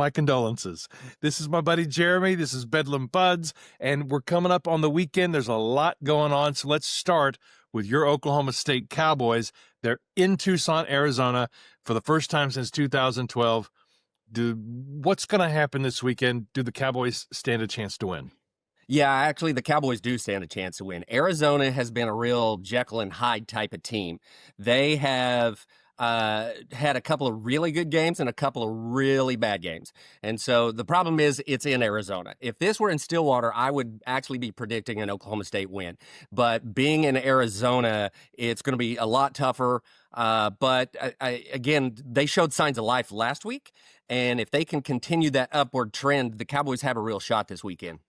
condolences. This is my buddy Jeremy. This is Bedlam Buds. And we're coming up on the weekend. There's a lot going on. So let's start with your Oklahoma State Cowboys. They're in Tucson, Arizona for the first time since 2012. What's going to happen this weekend? Do the Cowboys stand a chance to win? Yeah, actually, the Cowboys do stand a chance to win. Arizona has been a real Jekyll and Hyde type of team. They have had a couple of really good games and a couple of really bad games. And so the problem is it's in Arizona. If this were in Stillwater, I would actually be predicting an Oklahoma State win. But being in Arizona, it's going to be a lot tougher. But again, they showed signs of life last week. And if they can continue that upward trend, the Cowboys have a real shot this weekend.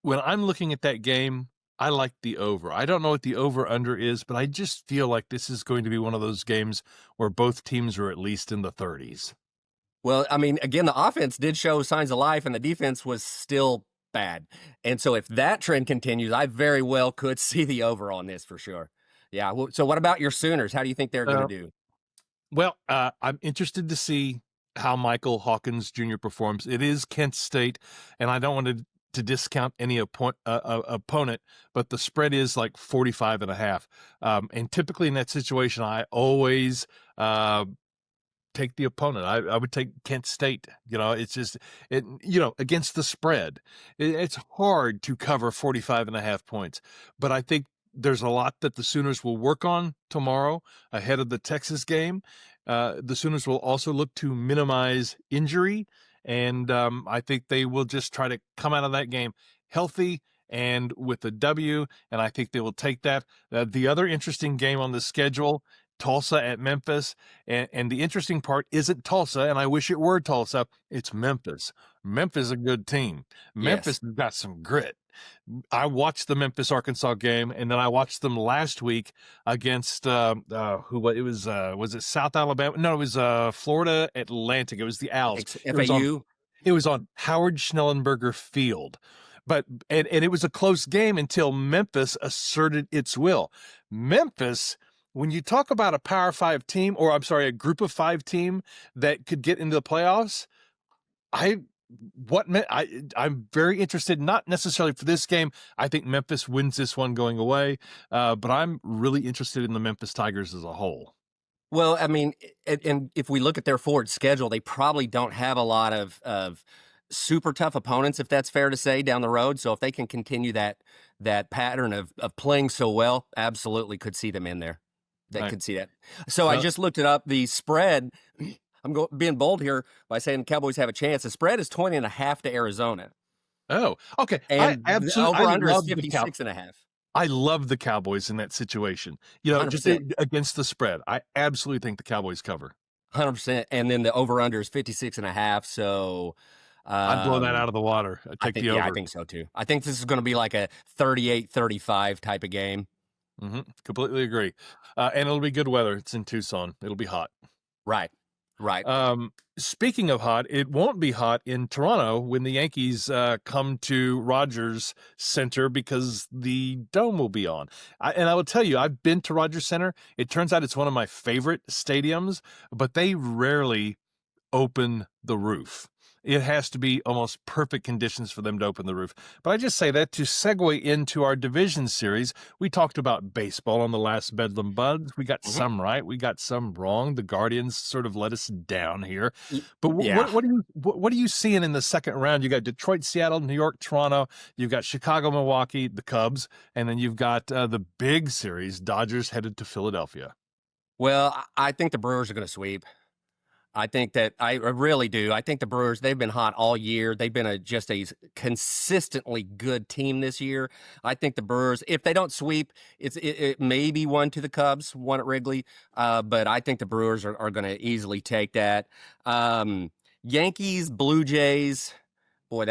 When I'm looking at that game, I like the over. I don't know what the over-under is, but I just feel like this is going to be one of those games where both teams are at least in the 30s. Well, I mean, again, the offense did show signs of life, and the defense was still bad. And so if that trend continues, I very well could see the over on this for sure. Yeah. So what about your Sooners? How do you think they're going to do? Well, I'm interested to see how Michael Hawkins Jr. performs. It is Kent State, and I don't want to discount any opponent, but the spread is like 45.5. And typically in that situation, I always take the opponent. I would take Kent State. It's just, against the spread. It's hard to cover 45.5 points, but I think there's a lot that the Sooners will work on tomorrow ahead of the Texas game. The Sooners will also look to minimize injury. And I think they will just try to come out of that game healthy and with a W, and I think they will take that. The other interesting game on the schedule, Tulsa at Memphis, and the interesting part isn't Tulsa, and I wish it were Tulsa, it's Memphis. Memphis is a good team. Memphis has got some grit. I watched the Memphis-Arkansas game, and then I watched them last week against was it South Alabama? No, it was Florida Atlantic. It was the Owls. FAU. It was on Howard Schnellenberger Field. But it was a close game until Memphis asserted its will. Memphis, when you talk about a Power 5 team, or I'm sorry, a Group of 5 team that could get into the playoffs, I'm very interested, not necessarily for this game. I think Memphis wins this one going away, but I'm really interested in the Memphis Tigers as a whole. Well, I mean, and if we look at their forward schedule, they probably don't have a lot of super tough opponents, if that's fair to say, down the road. So if they can continue that pattern of playing so well, absolutely could see them in there. Could see that. So I just looked it up. The spread, I'm being bold here by saying Cowboys have a chance. The spread is 20.5 to Arizona. Oh, okay. And over under is 56.5. I love the Cowboys in that situation. 100%. Just against the spread. I absolutely think the Cowboys cover. 100%. And then the over under is 56.5. So I'd blow that out of the water. I'd take the over. Yeah, I think so too. I think this is going to be like a 38-35 type of game. Mm-hmm. Completely agree. And it'll be good weather. It's in Tucson. It'll be hot. Right. Speaking of hot, it won't be hot in Toronto when the Yankees come to Rogers Center because the dome will be on. And I will tell you, I've been to Rogers Center. It turns out it's one of my favorite stadiums, but they rarely open the roof. It has to be almost perfect conditions for them to open the roof. But I just say that to segue into our division series. We talked about baseball on the last Bedlam Buds. We got some right. We got some wrong. The Guardians sort of let us down here. But what are you seeing in the second round? You got Detroit, Seattle, New York, Toronto. You've got Chicago, Milwaukee, the Cubs. And then you've got the big series, Dodgers headed to Philadelphia. Well, I think the Brewers are going to sweep. I think that I really do. I think the Brewers, they've been hot all year. They've been just a consistently good team this year. I think the Brewers, if they don't sweep, it may be one to the Cubs, one at Wrigley. But I think the Brewers are going to easily take that. Yankees, Blue Jays, boy,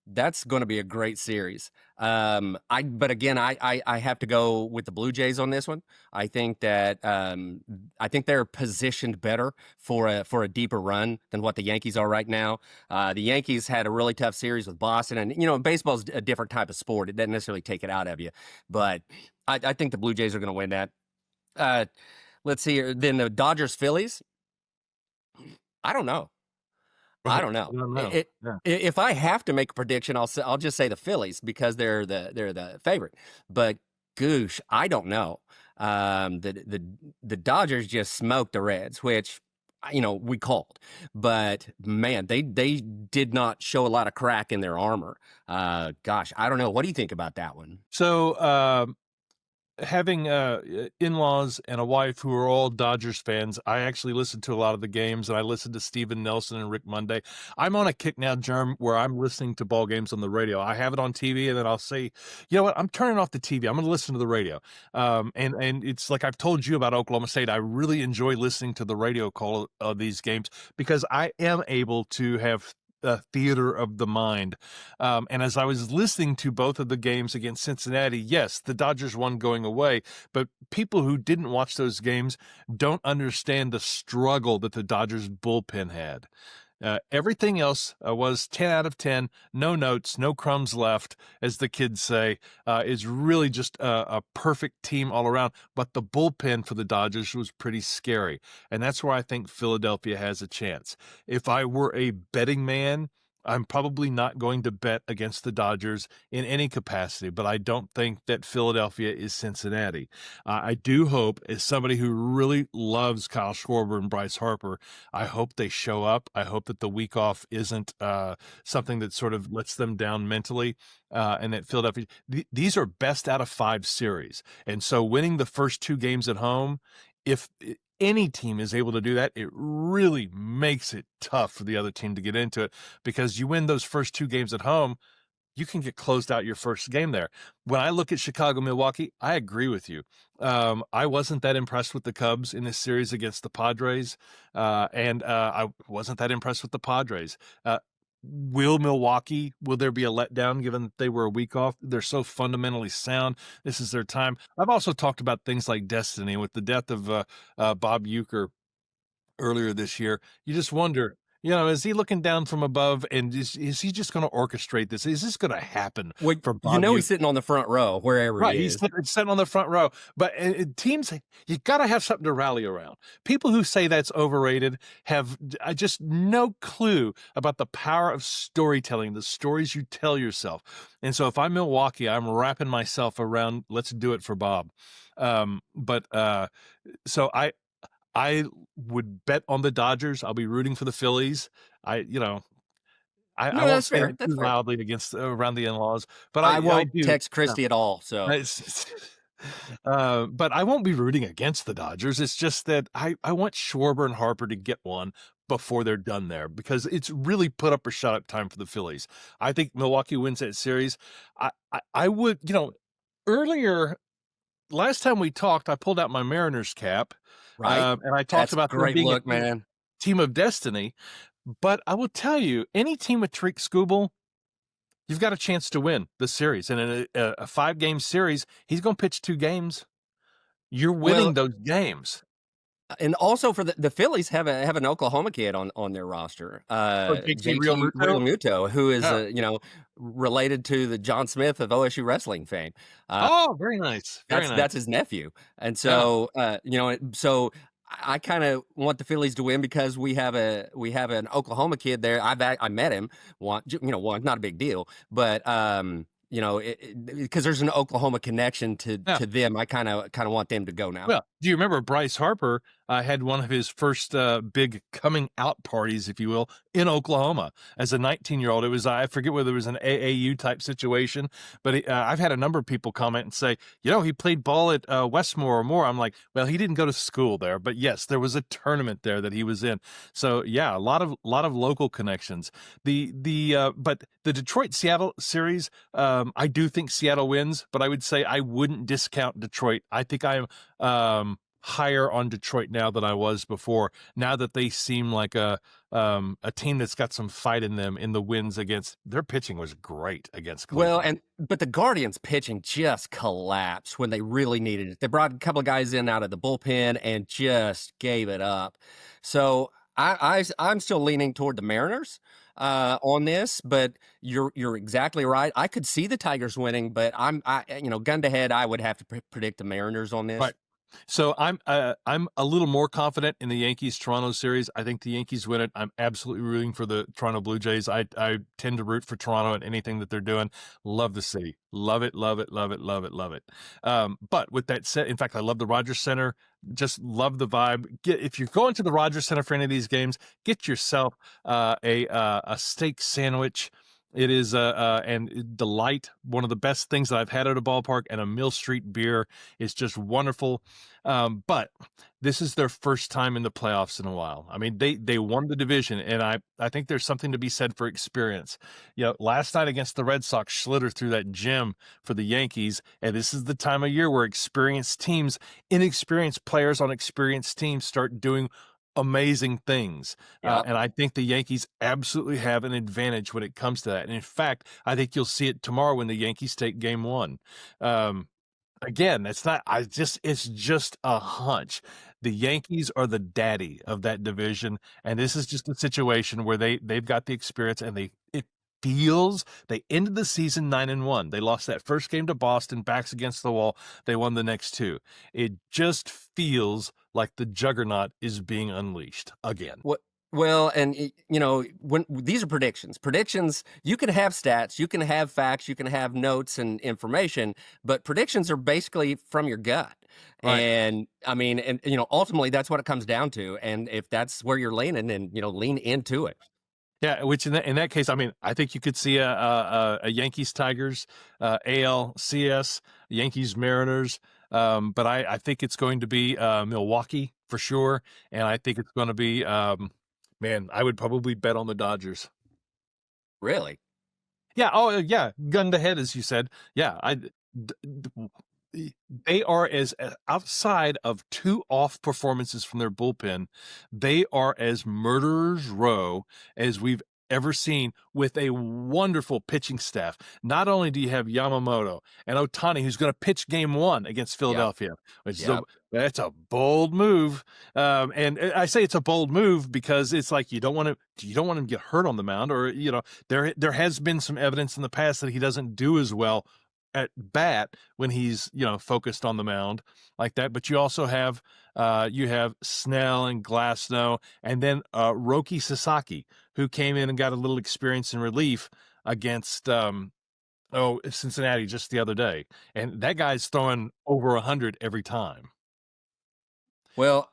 that's going to be a great series. But again, I have to go with the Blue Jays on this one. I think that I think they're positioned better for a deeper run than what the Yankees are right now. The Yankees had a really tough series with Boston, and baseball's a different type of sport. It doesn't necessarily take it out of you, but I think the Blue Jays are going to win that. Let's see here. Then the Dodgers, Phillies. I don't know. I don't know. I don't know. Yeah. If I have to make a prediction, I'll just say the Phillies because they're the favorite. But goosh, I don't know. The Dodgers just smoked the Reds, which we called. But man, they did not show a lot of crack in their armor. Gosh, I don't know. What do you think about that one? So having in-laws and a wife who are all Dodgers fans, I actually listen to a lot of the games, and I listen to Steven Nelson and Rick Monday. I'm on a kick now, Jerm, where I'm listening to ball games on the radio. I have it on TV, and then I'll say, you know what, I'm turning off the TV. I'm going to listen to the radio. And it's like I've told you about Oklahoma State. I really enjoy listening to the radio call of these games because I am able to have theater of the mind. And as I was listening to both of the games against Cincinnati, yes, the Dodgers won going away, but people who didn't watch those games don't understand the struggle that the Dodgers bullpen had. Everything else was 10 out of 10, no notes, no crumbs left, as the kids say, is really just a perfect team all around. But the bullpen for the Dodgers was pretty scary. And that's where I think Philadelphia has a chance. If I were a betting man, I'm probably not going to bet against the Dodgers in any capacity, but I don't think that Philadelphia is Cincinnati. I do hope, as somebody who really loves Kyle Schwarber and Bryce Harper, I hope they show up. I hope that the week off isn't something that sort of lets them down mentally, and that Philadelphia, these are best out of 5 series. And so winning the first 2 games at home, if any team is able to do that, it really makes it tough for the other team to get into it, because you win those first 2 games at home, you can get closed out your first game there. When I look at Chicago, Milwaukee, I agree with you. I wasn't that impressed with the Cubs in this series against the Padres, and I wasn't that impressed with the Padres. Will there be a letdown given that they were a week off? They're so fundamentally sound. This is their time. I've also talked about things like destiny. With the death of Bob Uecker earlier this year, you just wonder, is he looking down from above, and is he just going to orchestrate this? Is this going to happen for Bob Uecker? He's sitting on the front row wherever he is. He's sitting on the front row. But teams, you got to have something to rally around. People who say that's overrated have just no clue about the power of storytelling, the stories you tell yourself. And so if I'm Milwaukee, I'm wrapping myself around, let's do it for Bob. So I would bet on the Dodgers. I'll be rooting for the Phillies. I won't say it too loudly around the in-laws, but I won't text Christy at all. So, but I won't be rooting against the Dodgers. It's just that I want Schwarber and Harper to get one before they're done there, because it's really put up or shut up time for the Phillies. I think Milwaukee wins that series. I would, earlier, last time we talked, I pulled out my Mariners cap. Right. And I talked about great being look, man. Team of destiny. But I will tell you, any team with Tariq Skubal, you've got a chance to win the series. And in a 5-game series, he's going to pitch 2 games. You're winning those games. And also for the Phillies have an Oklahoma kid on their roster, JT Realmuto, who is related to the John Smith of OSU wrestling fame. Very nice. That's his nephew, and so so I kind of want the Phillies to win because we have an Oklahoma kid there. I met him once, not a big deal, but because there's an Oklahoma connection to them, I kind of want them to go now. Well, do you remember Bryce Harper had one of his first big coming out parties, if you will, in Oklahoma as a 19-year-old. It was, I forget whether it was an AAU type situation, but I've had a number of people comment and say, he played ball at Westmore or more. I'm like, well, he didn't go to school there, but yes, there was a tournament there that he was in. So yeah, a lot of local connections. But the Detroit-Seattle series, I do think Seattle wins, but I would say I wouldn't discount Detroit. I think I am higher on Detroit now than I was before. Now that they seem like a team that's got some fight in them in the wins against, their pitching was great against Cleveland. But the Guardians pitching just collapsed when they really needed it. They brought a couple of guys in out of the bullpen and just gave it up. So I'm still leaning toward the Mariners on this, but you're exactly right. I could see the Tigers winning, but gun to head, I would have to predict the Mariners on this. Right. So I'm a little more confident in the Yankees-Toronto series. I think the Yankees win it. I'm absolutely rooting for the Toronto Blue Jays. I tend to root for Toronto and anything that they're doing. Love the city. Love it, love it, love it, love it, love it. But with that said, in fact, I love the Rogers Center. Just love the vibe. If you're going to the Rogers Center for any of these games, get yourself a steak sandwich. It is and delight, one of the best things that I've had at a ballpark, and a Mill Street beer is just wonderful. But this is their first time in the playoffs in a while. I mean, they won the division, and I think there's something to be said for experience. Last night against the Red Sox, Schlitter threw that gem for the Yankees, and this is the time of year where inexperienced players on experienced teams start doing amazing things. And I think the Yankees absolutely have an advantage when it comes to that. And in fact, I think you'll see it tomorrow when the Yankees take game one. Again, it's just a hunch. The Yankees are the daddy of that division. And this is just a situation where they've got the experience, and it feels they ended the season 9-1. They lost that first game to Boston, backs against the wall. They won the next two. It just feels like the juggernaut is being unleashed again. Well, and when these are predictions, you can have stats, you can have facts, you can have notes and information, but predictions are basically from your gut. Right. And I mean, ultimately that's what it comes down to. And if that's where you're leaning, then lean into it. Yeah, which in that case, I mean, I think you could see a Yankees Tigers, ALCS, Yankees Mariners, but I think it's going to be Milwaukee for sure, and I think it's going to be I would probably bet on the Dodgers. Really? Yeah. Oh, yeah. Gun to head, as you said. Yeah. They are as outside of two off performances from their bullpen, they are as murderers row as we've ever seen, with a wonderful pitching staff. Not only do you have Yamamoto and Ohtani, who's going to pitch game one against Philadelphia, which that's a bold move. And I say it's a bold move because it's like you don't want him to get hurt on the mound, or there has been some evidence in the past that he doesn't do as well at bat when he's focused on the mound like that. But you also have Snell and Glasnow, and then Roki Sasaki, who came in and got a little experience in relief against Cincinnati just the other day, and that guy's throwing over 100 every time. Well,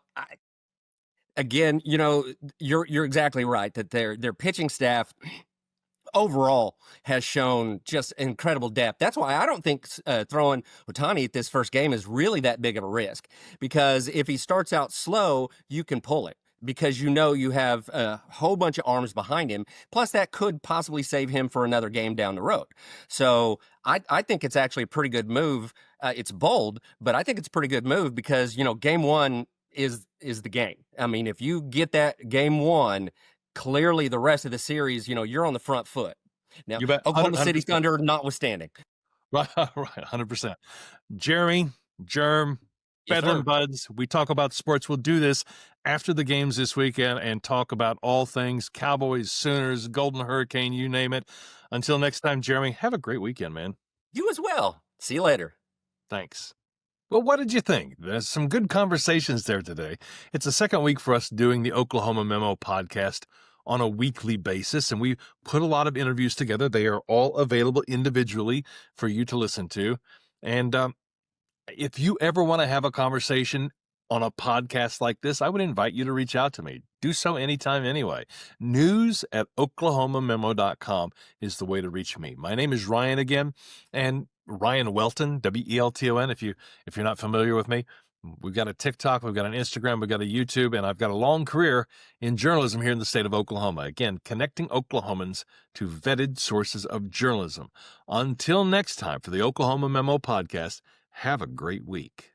again, you're exactly right that their pitching staff overall has shown just incredible depth. That's why I don't think throwing Ohtani at this first game is really that big of a risk, because if he starts out slow, you can pull it, because you have a whole bunch of arms behind him. Plus, that could possibly save him for another game down the road. So I think it's actually a pretty good move. It's bold, but I think it's a pretty good move because, game one is the game. I mean, if you get that game one, clearly the rest of the series, you're on the front foot. Now, you bet. Oklahoma 100%. City Thunder notwithstanding. Right, 100%. Jeremy, Germ, Bedlam Buds, we talk about sports. We'll do this after the games this weekend and talk about all things Cowboys, Sooners, Golden Hurricane, you name it. Until next time, Jeremy, have a great weekend, man. You as well. See you later. Thanks. Well, what did you think? There's some good conversations there today. It's the second week for us doing the Oklahoma Memo podcast on a weekly basis, and we put a lot of interviews together. They are all available individually for you to listen to. And if you ever want to have a conversation on a podcast like this, I would invite you to reach out to me. Do so anytime anyway. news@oklahomamemo.com is the way to reach me. My name is Ryan again, and Ryan Welton, Welton, if you're not familiar with me. We've got a TikTok, we've got an Instagram, we've got a YouTube, and I've got a long career in journalism here in the state of Oklahoma. Again, connecting Oklahomans to vetted sources of journalism. Until next time, for the Oklahoma Memo podcast, have a great week.